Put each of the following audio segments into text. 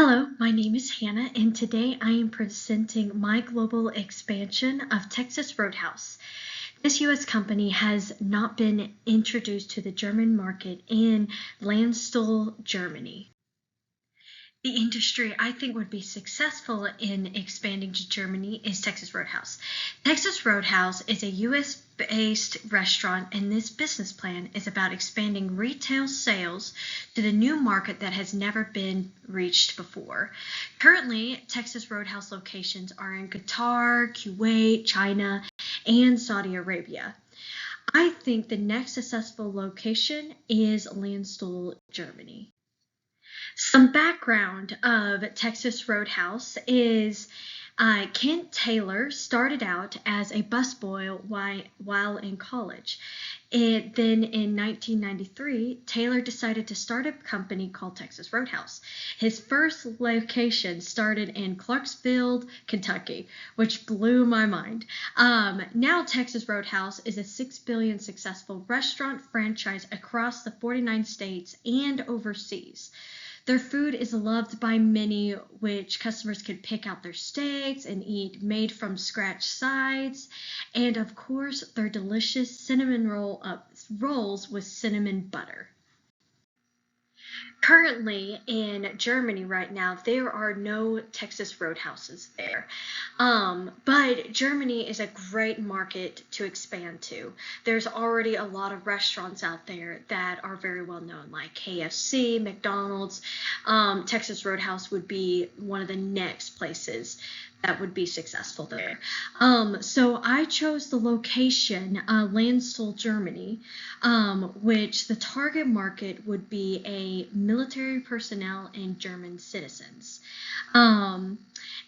Hello, my name is Hannah, and today I am presenting my global expansion of Texas Roadhouse. This U.S. company has not been introduced to the German market in Landstuhl, Germany. The industry I think would be successful in expanding to Germany is Texas Roadhouse. Texas Roadhouse is a US based restaurant, and this business plan is about expanding retail sales to the new market that has never been reached before. Currently, Texas Roadhouse locations are in Qatar, Kuwait, China, and Saudi Arabia. I think the next successful location is Landstuhl, Germany. Some background of Texas Roadhouse is Kent Taylor started out as a busboy while in college. Then in 1993, Taylor decided to start a company called Texas Roadhouse. His first location started in Clarksville, Kentucky, which blew my mind. Now Texas Roadhouse is a $6 billion successful restaurant franchise across the 49 states and overseas. Their food is loved by many, which customers can pick out their steaks and eat made from scratch sides. And of course, their delicious cinnamon rolls with cinnamon butter. Currently in Germany right now, there are no Texas Roadhouses there. But Germany is a great market to expand to. There's already a lot of restaurants out there that are very well known, like KFC, McDonald's. Texas Roadhouse would be one of the next places that would be successful there. So I chose the location, Landstuhl, Germany, which the target market would be a military personnel and German citizens. And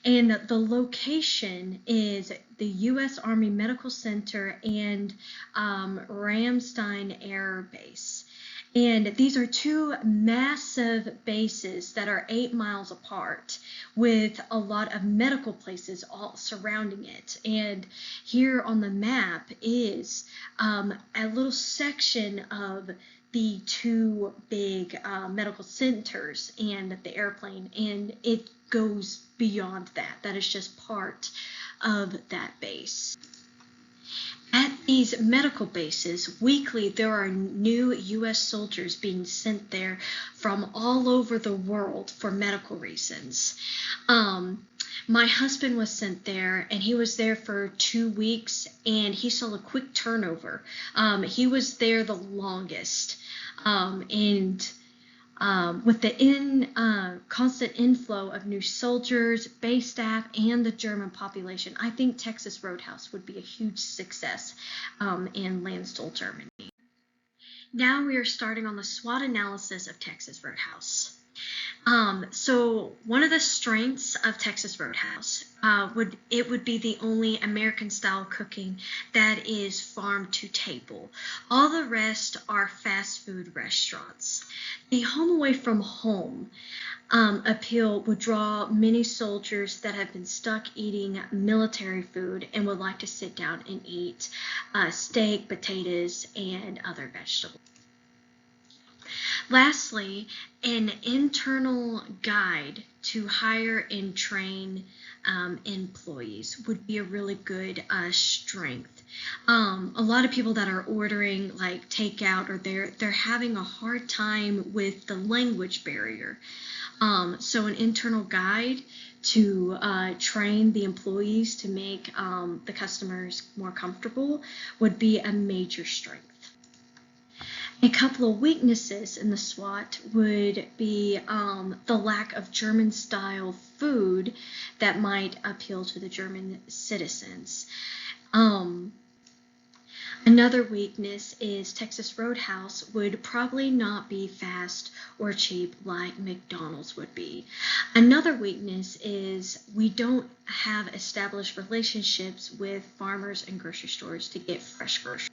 the location is the U.S. Army Medical Center and Ramstein Air Base. And these are two massive bases that are 8 miles apart with a lot of medical places all surrounding it. And here on the map is a little section of the two big medical centers and the airplane, and it goes beyond that. That is just part of that base. At these medical bases, weekly there are new U.S. soldiers being sent there from all over the world for medical reasons. My husband was sent there, and he was there for 2 weeks, and he saw a quick turnover. He was there the longest, and with the constant inflow of new soldiers, base staff, and the German population, I think Texas Roadhouse would be a huge success in Landstuhl, Germany. Now we are starting on the SWOT analysis of Texas Roadhouse. So one of the strengths of Texas Roadhouse would be the only American style cooking that is farm to table. All the rest are fast food restaurants. The home away from home appeal would draw many soldiers that have been stuck eating military food and would like to sit down and eat steak, potatoes, and other vegetables. Lastly, an internal guide to hire and train employees would be a really good strength. A lot of people that are ordering like takeout, or they're having a hard time with the language barrier. So an internal guide to train the employees to make the customers more comfortable would be a major strength. A couple of weaknesses in the SWOT would be the lack of German-style food that might appeal to the German citizens. Another weakness is Texas Roadhouse would probably not be fast or cheap like McDonald's would be. Another weakness is we don't have established relationships with farmers and grocery stores to get fresh groceries.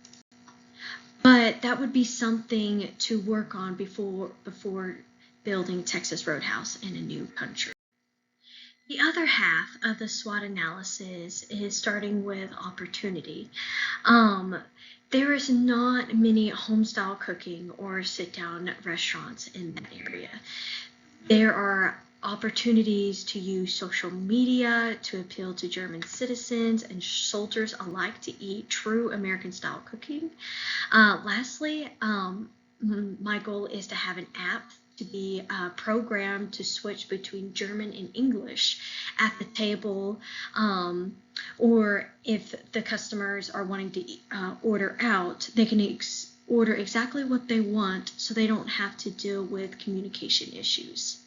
But that would be something to work on before building Texas Roadhouse in a new country. The other half of the SWOT analysis is starting with opportunity. There is not many home-style cooking or sit-down restaurants in that area. There are opportunities to use social media to appeal to German citizens and soldiers alike to eat true American style cooking. Lastly, my goal is to have an app to be programmed to switch between German and English at the table, or if the customers are wanting to order out, they can order exactly what they want so they don't have to deal with communication issues.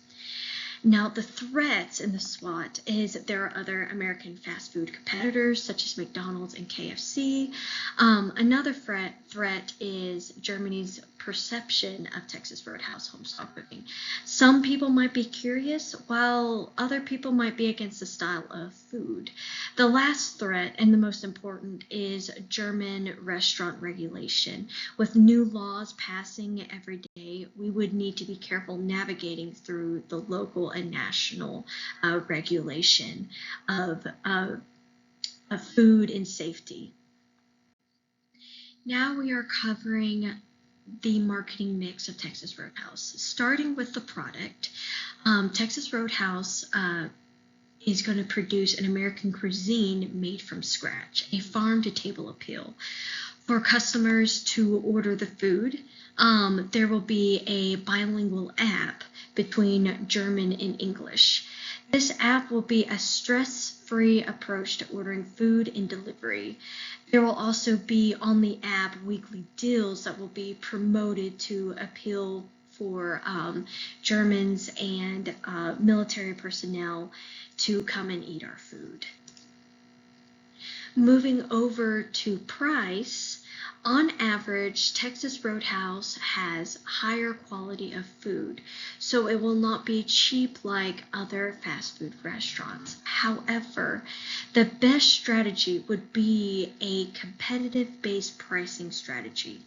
Now, the threat in the SWOT is that there are other American fast food competitors such as McDonald's and KFC. Another threat is Germany's perception of Texas Roadhouse homestyle cooking. Some people might be curious, while other people might be against the style of food. The last threat, and the most important, is German restaurant regulation. With new laws passing every day, we would need to be careful navigating through the local and national regulation of food and safety. Now we are covering the marketing mix of Texas Roadhouse. Starting with the product, Texas Roadhouse is going to produce an American cuisine made from scratch, a farm-to-table appeal. For customers to order the food, there will be a bilingual app between German and English. This app will be a stress-free approach to ordering food and delivery. There will also be on the app weekly deals that will be promoted to appeal for Germans and military personnel to come and eat our food. Moving over to price, on average, Texas Roadhouse has higher quality of food, so it will not be cheap like other fast food restaurants. However, the best strategy would be a competitive-based pricing strategy.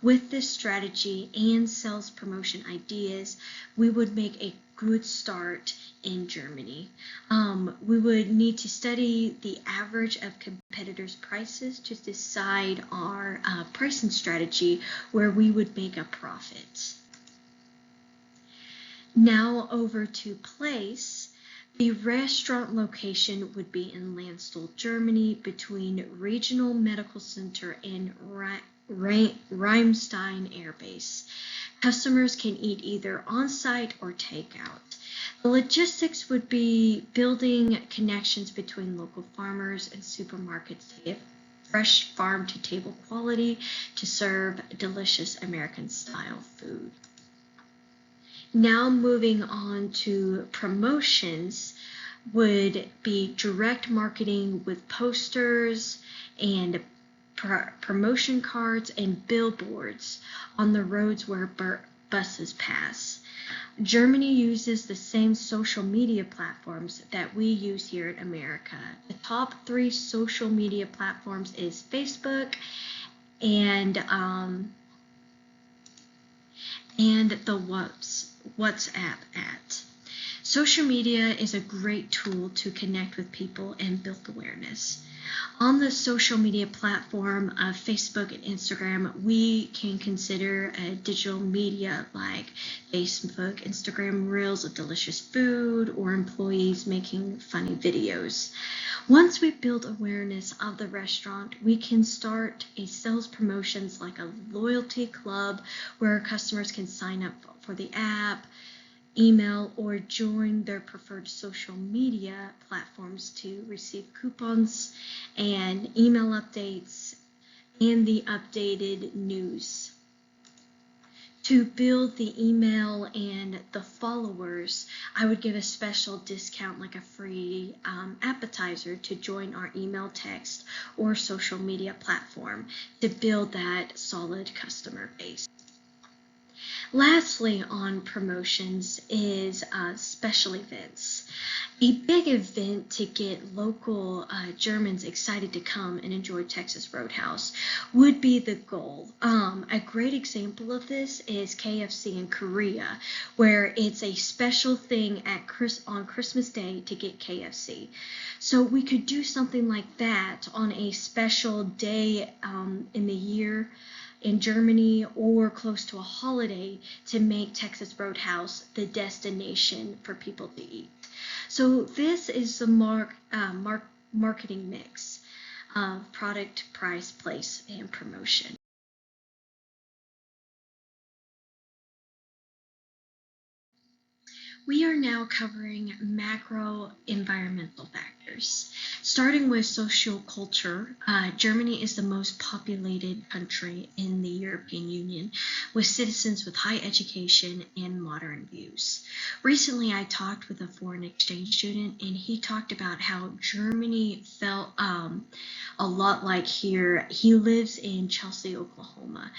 With this strategy and sales promotion ideas, we would make a good start in Germany. We would need to study the average of competitors' prices to decide our pricing strategy where we would make a profit. Now over to place. The restaurant location would be in Landstuhl, Germany, between Regional Medical Center and Reimstein Air Base. Customers can eat either on-site or takeout. The logistics would be building connections between local farmers and supermarkets to get fresh farm-to-table quality to serve delicious American-style food. Now moving on to promotions would be direct marketing with posters and promotion cards and billboards on the roads where buses pass. Germany uses the same social media platforms that we use here in America. The top 3 social media platforms is Facebook and the WhatsApp app. Social media is a great tool to connect with people and build awareness. On the social media platform of Facebook and Instagram, we can consider digital media like Facebook, Instagram Reels of delicious food, or employees making funny videos. Once we build awareness of the restaurant, we can start a sales promotions like a loyalty club where customers can sign up for the app, email, or join their preferred social media platforms to receive coupons and email updates and the updated news. To build the email and the followers, I would give a special discount like a free appetizer to join our email, text, or social media platform to build that solid customer base. Lastly, on promotions is special events. A big event to get local Germans excited to come and enjoy Texas Roadhouse would be the goal. A great example of this is KFC in Korea, where it's a special thing on Christmas Day to get KFC. So we could do something like that on a special day in the year in Germany or close to a holiday to make Texas Roadhouse the destination for people to eat. So this is the marketing mix of product, price, place, and promotion. We are now covering macro environmental factors. Starting with social culture, Germany is the most populated country in the European Union, with citizens with high education and modern views. Recently, I talked with a foreign exchange student, and he talked about how Germany felt a lot like here. He lives in Chelsea, Oklahoma,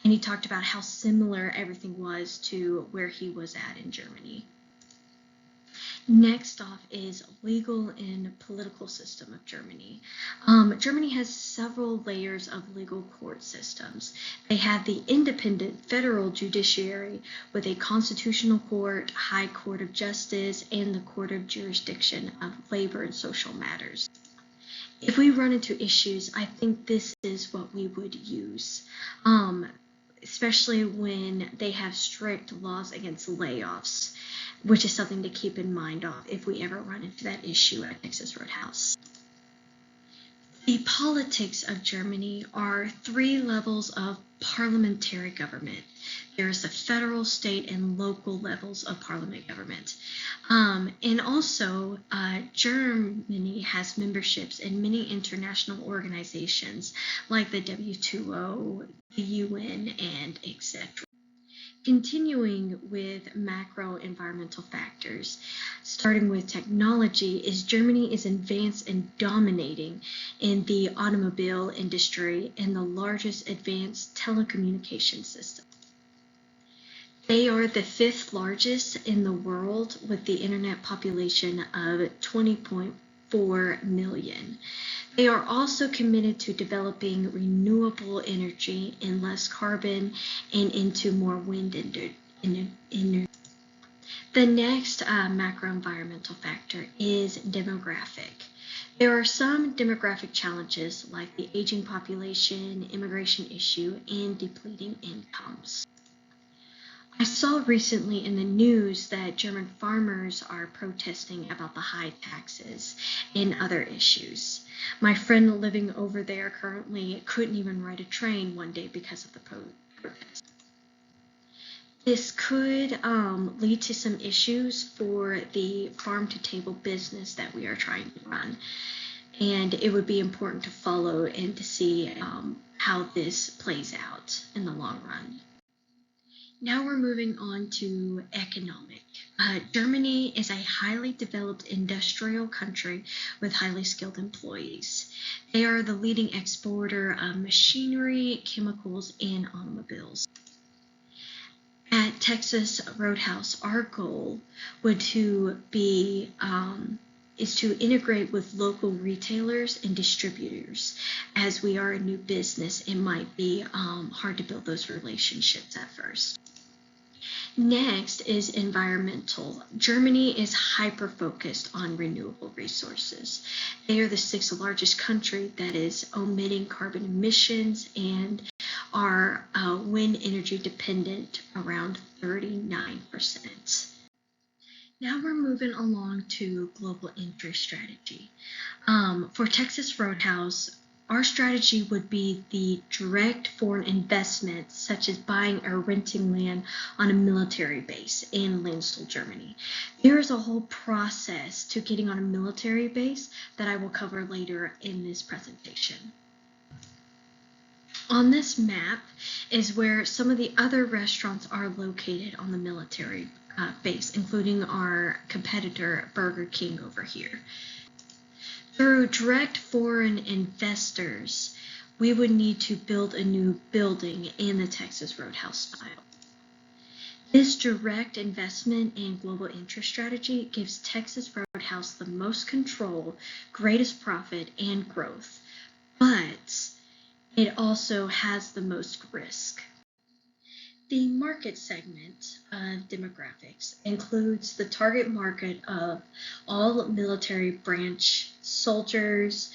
and he talked about how similar everything was to where he was at in Germany. Next off is legal and political system of Germany. Germany has several layers of legal court systems. They have the independent federal judiciary with a constitutional court, high court of justice, and the court of jurisdiction of labor and social matters. If we run into issues, I think this is what we would use. Especially when they have strict laws against layoffs, which is something to keep in mind if we ever run into that issue at Texas Roadhouse. The politics of Germany are 3 levels of parliamentary government. There's the federal, state, and local levels of parliament government. And also, Germany has memberships in many international organizations like the WTO, the UN, and etc. Continuing with macro environmental factors, starting with technology, is Germany is advanced and dominating in the automobile industry and the largest advanced telecommunication system. They are the 5th largest in the world with the internet population of 20.4 million. They are also committed to developing renewable energy and less carbon and into more wind energy. The next macro environmental factor is demographic. There are some demographic challenges like the aging population, immigration issue, and depleting incomes. I saw recently in the news that German farmers are protesting about the high taxes and other issues. My friend living over there currently couldn't even ride a train one day because of the protest. This could lead to some issues for the farm-to-table business that we are trying to run. And it would be important to follow and to see how this plays out in the long run. Now we're moving on to economic. Germany is a highly developed industrial country with highly skilled employees. They are the leading exporter of machinery, chemicals, and automobiles. At Texas Roadhouse, our goal would is to integrate with local retailers and distributors. As we are a new business, it might be hard to build those relationships at first. Next is environmental. Germany is hyper-focused on renewable resources. They are the 6th largest country that is omitting carbon emissions and are wind energy dependent, around 39%. Now we're moving along to global interest strategy. For Texas Roadhouse, our strategy would be the direct foreign investment, such as buying or renting land on a military base in Landstuhl, Germany. There is a whole process to getting on a military base that I will cover later in this presentation. On this map is where some of the other restaurants are located on the military base, including our competitor Burger King over here. Through direct foreign investors, we would need to build a new building in the Texas Roadhouse style. This direct investment and global interest strategy gives Texas Roadhouse the most control, greatest profit, and growth, but it also has the most risk. The market segment of demographics includes the target market of all military branch soldiers,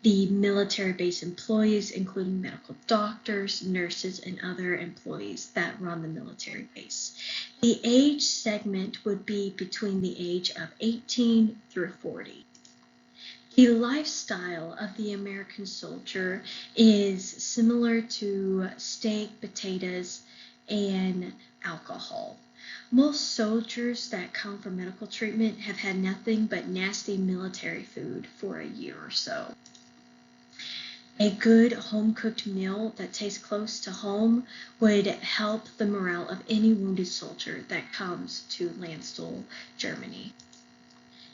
the military base employees, including medical doctors, nurses, and other employees that run the military base. The age segment would be between the age of 18 through 40. The lifestyle of the American soldier is similar to steak, potatoes, and alcohol. Most soldiers that come for medical treatment have had nothing but nasty military food for a year or so. A good home-cooked meal that tastes close to home would help the morale of any wounded soldier that comes to Landstuhl, Germany.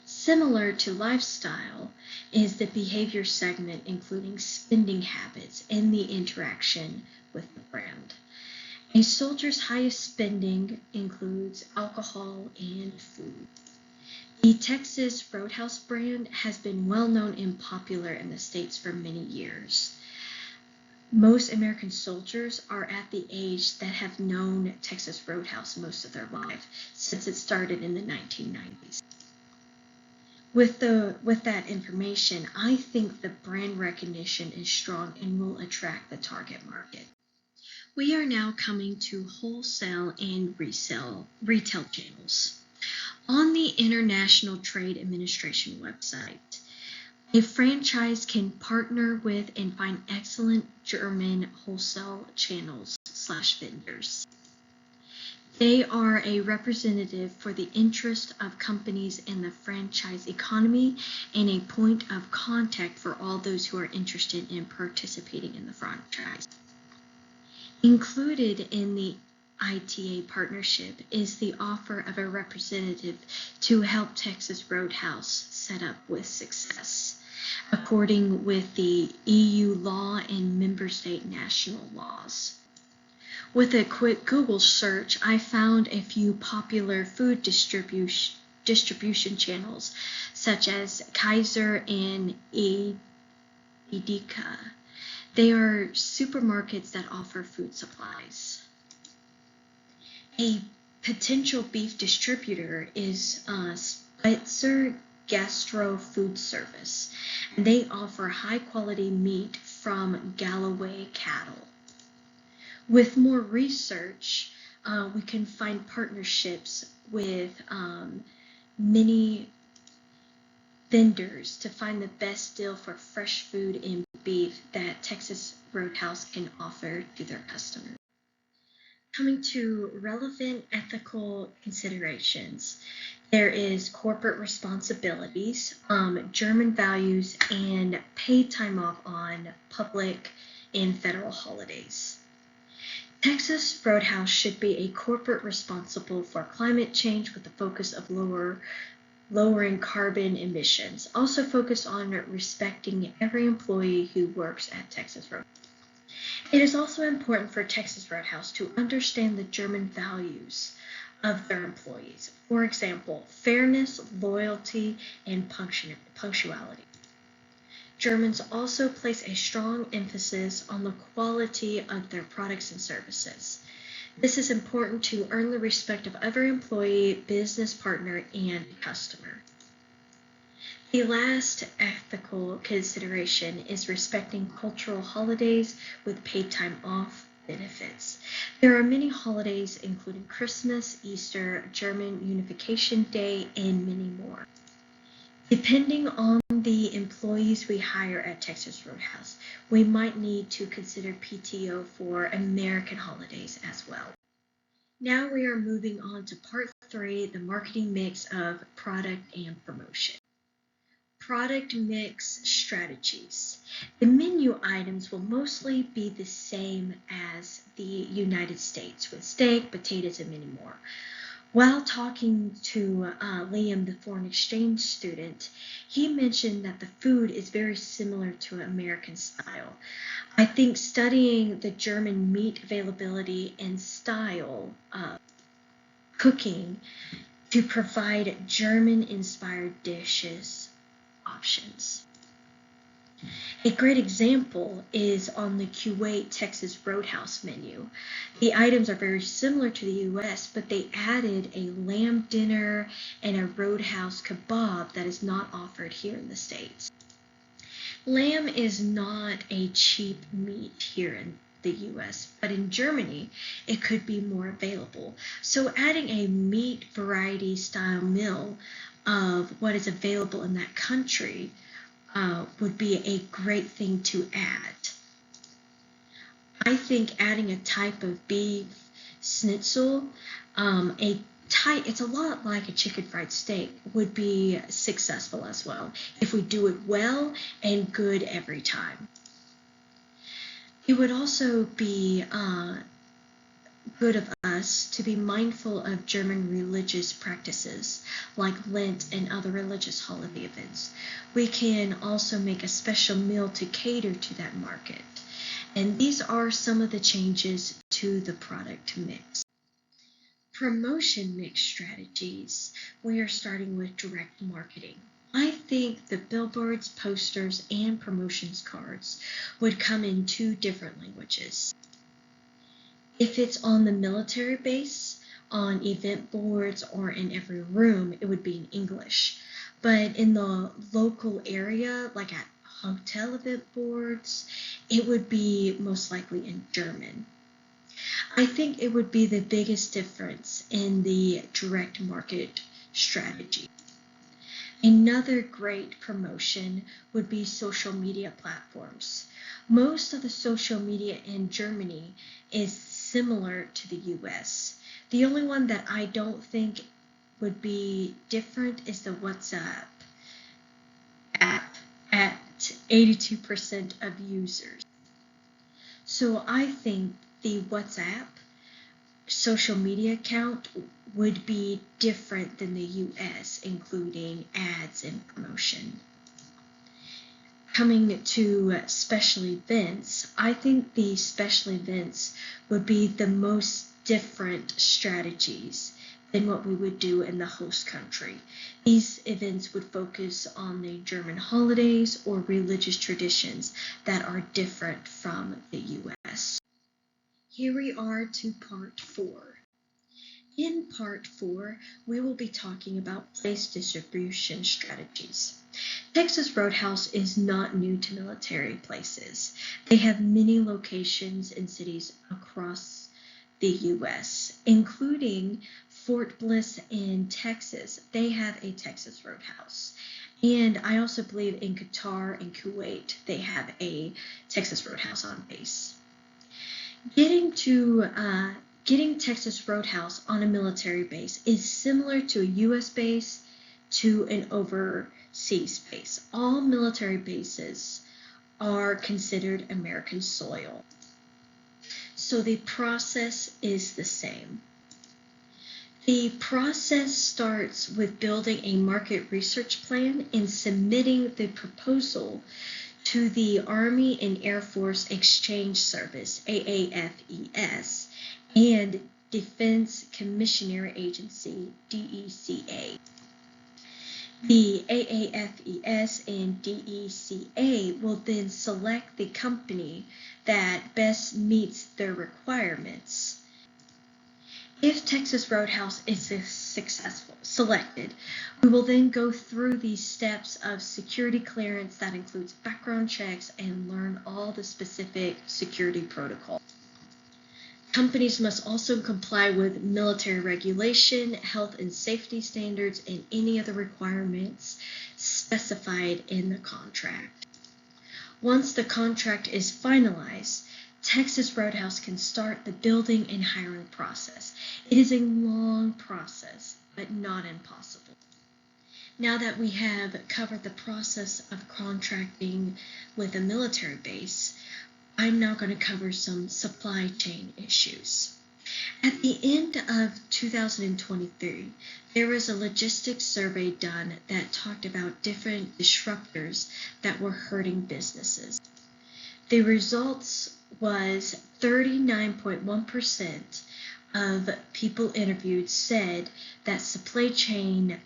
Similar to lifestyle is the behavior segment, including spending habits and the interaction with the brand. A soldier's highest spending includes alcohol and food. The Texas Roadhouse brand has been well known and popular in the States for many years. Most American soldiers are at the age that have known Texas Roadhouse most of their life, since it started in the 1990s. With that information, I think the brand recognition is strong and will attract the target market. We are now coming to wholesale and retail channels. On the International Trade Administration website, a franchise can partner with and find excellent German wholesale channels/vendors. They are a representative for the interest of companies in the franchise economy and a point of contact for all those who are interested in participating in the franchise. Included in the ITA partnership is the offer of a representative to help Texas Roadhouse set up with success, according with the EU law and member state national laws. With a quick Google search, I found a few popular food distribution channels, such as Kaiser and Edeka. They are supermarkets that offer food supplies. A potential beef distributor is Spitzer Gastro Food Service, and they offer high-quality meat from Galloway cattle. With more research, we can find partnerships with many vendors to find the best deal for fresh food and beef that Texas Roadhouse can offer to their customers. Coming to relevant ethical considerations, there is corporate responsibilities, German values, and paid time off on public and federal holidays. Texas Roadhouse should be a corporate responsible for climate change with the focus of lowering carbon emissions. Also focus on respecting every employee who works at Texas Roadhouse. It is also important for Texas Roadhouse to understand the German values of their employees. For example, fairness, loyalty, and punctuality. Germans also place a strong emphasis on the quality of their products and services. This is important to earn the respect of every employee, business partner, and customer. The last ethical consideration is respecting cultural holidays with paid time off benefits. There are many holidays, including Christmas, Easter, German Unification Day, and many more. Depending on the employees we hire at Texas Roadhouse, we might need to consider PTO for American holidays as well. Now we are moving on to part 3, the marketing mix of product and promotion. Product mix strategies. The menu items will mostly be the same as the United States, with steak, potatoes, and many more. While talking to Liam, the foreign exchange student, he mentioned that the food is very similar to American style. I think studying the German meat availability and style of cooking to provide German-inspired dishes options. A great example is on the Kuwait Texas Roadhouse menu. The items are very similar to the US, but they added a lamb dinner and a Roadhouse kebab that is not offered here in the States. Lamb is not a cheap meat here in the US, but in Germany it could be more available. So adding a meat variety style meal of what is available in that country would be a great thing to add. I think adding a type of beef schnitzel, it's a lot like a chicken fried steak, would be successful as well if we do it well and good every time. It would also be good of us to be mindful of German religious practices like Lent and other religious holiday events. We can also make a special meal to cater to that market. And these are some of the changes to the product mix. Promotion mix strategies. We are starting with direct marketing. I think the billboards, posters, and promotions cards would come in two different languages. If it's on the military base, on event boards, or in every room, it would be in English. But in the local area, like at hotel event boards, it would be most likely in German. I think it would be the biggest difference in the direct market strategy. Another great promotion would be social media platforms. Most of the social media in Germany is similar to the US. The only one that I don't think would be different is the WhatsApp app at 82% of users. So I think the WhatsApp social media account would be different than the US, including ads and promotion. Coming to special events, I think the special events would be the most different strategies than what we would do in the host country. These events would focus on the German holidays or religious traditions that are different from the US. Here we are to part 4. In part 4, we will be talking about place distribution strategies. Texas Roadhouse is not new to military places. They have many locations in cities across the U.S., including Fort Bliss in Texas. They have a Texas Roadhouse. And I also believe in Qatar and Kuwait, they have a Texas Roadhouse on base. Getting Texas Roadhouse on a military base is similar to a U.S. base to an overseas base. All military bases are considered American soil. So the process is the same. The process starts with building a market research plan and submitting the proposal to the Army and Air Force Exchange Service, AAFES, and Defense Commissioner Agency, DECA. The AAFES and DECA will then select the company that best meets their requirements. If Texas Roadhouse is selected, we will then go through the steps of security clearance that includes background checks and learn all the specific security protocols. Companies must also comply with military regulation, health and safety standards, and any other requirements specified in the contract. Once the contract is finalized, Texas Roadhouse can start the building and hiring process. It is a long process, but not impossible. Now that we have covered the process of contracting with a military base, I'm now going to cover some supply chain issues. At the end of 2023, there was a logistics survey done that talked about different disruptors that were hurting businesses. The results was 39.1% of people interviewed said that supply chain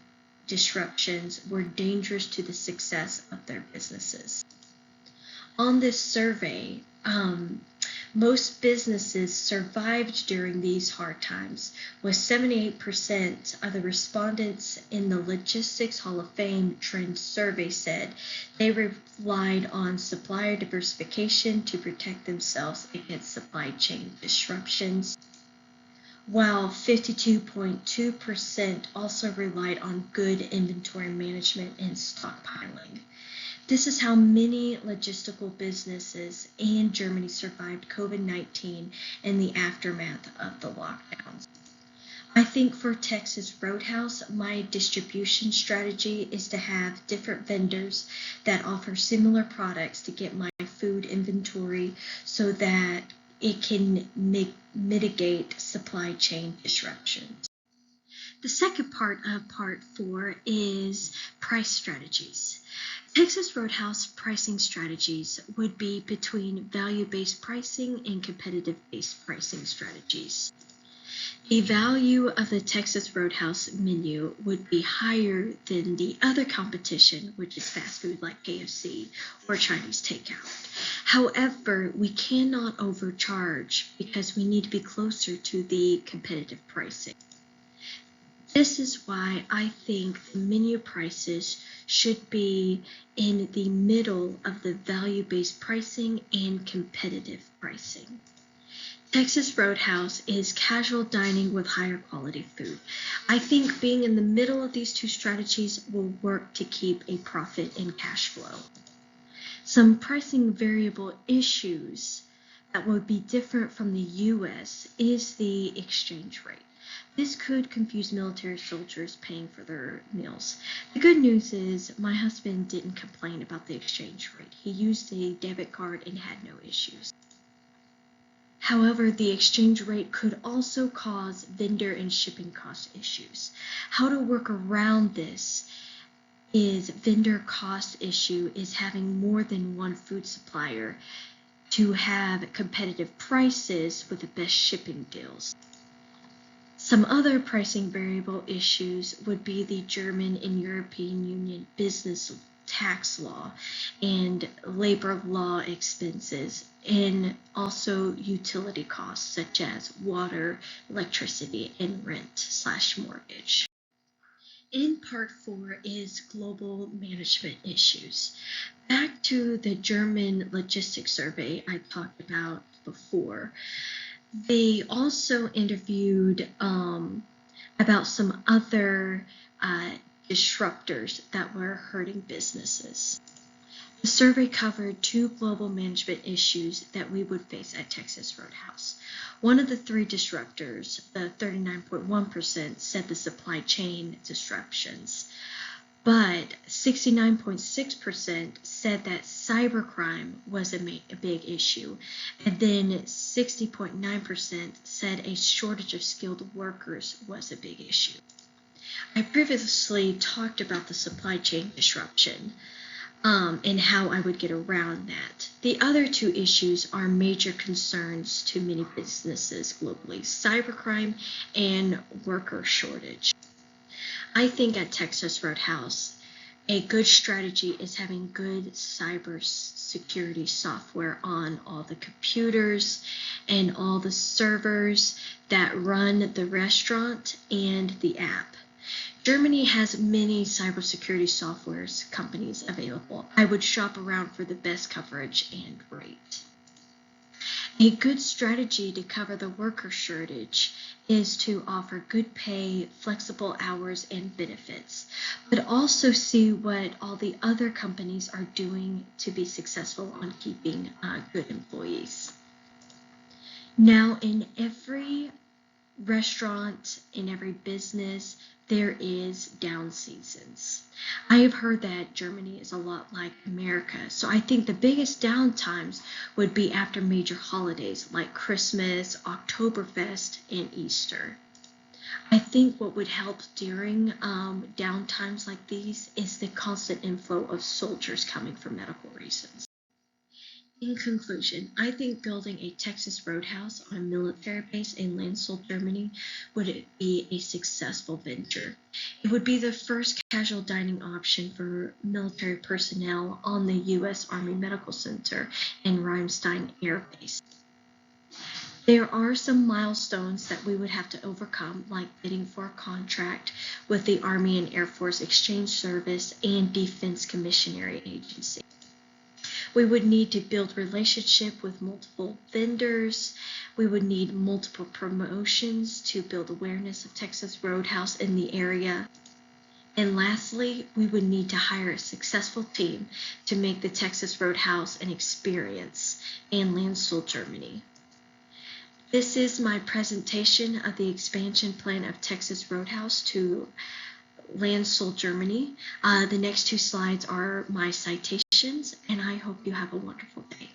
disruptions were dangerous to the success of their businesses. On this survey, Um, Most businesses survived during these hard times, with 78% of the respondents in the Logistics Hall of Fame Trend Survey said they relied on supplier diversification to protect themselves against supply chain disruptions, while 52.2% also relied on good inventory management and stockpiling. This is how many logistical businesses in Germany survived COVID-19 and the aftermath of the lockdowns. I think for Texas Roadhouse, my distribution strategy is to have different vendors that offer similar products to get my food inventory so that it can mitigate supply chain disruptions. The second part of part 4 is price strategies. Texas Roadhouse pricing strategies would be between value-based pricing and competitive-based pricing strategies. The value of the Texas Roadhouse menu would be higher than the other competition, which is fast food like KFC or Chinese takeout. However, we cannot overcharge because we need to be closer to the competitive pricing. This is why I think the menu prices should be in the middle of the value-based pricing and competitive pricing. Texas Roadhouse is casual dining with higher quality food. I think being in the middle of these two strategies will work to keep a profit and cash flow. Some pricing variable issues that would be different from the US is the exchange rate. This could confuse military soldiers paying for their meals. The good news is my husband didn't complain about the exchange rate. He used a debit card and had no issues. However, the exchange rate could also cause vendor and shipping cost issues. How to work around this is vendor cost issue is having more than one food supplier to have competitive prices with the best shipping deals. Some other pricing variable issues would be the German and European Union business tax law and labor law expenses, and also utility costs such as water, electricity, and rent/mortgage. In part 4 is global management issues. Back to the German logistics survey I talked about before. They also interviewed about some other disruptors that were hurting businesses. The survey covered 2 global management issues that we would face at Texas Roadhouse. One of the 3 disruptors, the 39.1%, said the supply chain disruptions, but 69.6% said that cybercrime was a big issue, and then 60.9% said a shortage of skilled workers was a big issue. I previously talked about the supply chain disruption and how I would get around that. The other 2 issues are major concerns to many businesses globally: cybercrime and worker shortage. I think at Texas Roadhouse, a good strategy is having good cyber security software on all the computers and all the servers that run the restaurant and the app. Germany has many cybersecurity software companies available. I would shop around for the best coverage and rate. A good strategy to cover the worker shortage is to offer good pay, flexible hours, and benefits, but also see what all the other companies are doing to be successful on keeping good employees. Now, in every restaurant, in every business, there is down seasons. I have heard that Germany is a lot like America, so I think the biggest downtimes would be after major holidays like Christmas, Oktoberfest, and Easter. I think what would help during downtimes like these is the constant inflow of soldiers coming for medical reasons. In conclusion, I think building a Texas Roadhouse on a military base in Landstuhl, Germany would be a successful venture. It would be the first casual dining option for military personnel on the U.S. Army Medical Center and Ramstein Air Base. There are some milestones that we would have to overcome, like bidding for a contract with the Army and Air Force Exchange Service and Defense Commissionary Agency. We would need to build relationship with multiple vendors. We would need multiple promotions to build awareness of Texas Roadhouse in the area. And lastly, we would need to hire a successful team to make the Texas Roadhouse an experience in Landstuhl, Germany. This is my presentation of the expansion plan of Texas Roadhouse to Landstuhl, Germany. The next two slides are my citations, and I hope you have a wonderful day.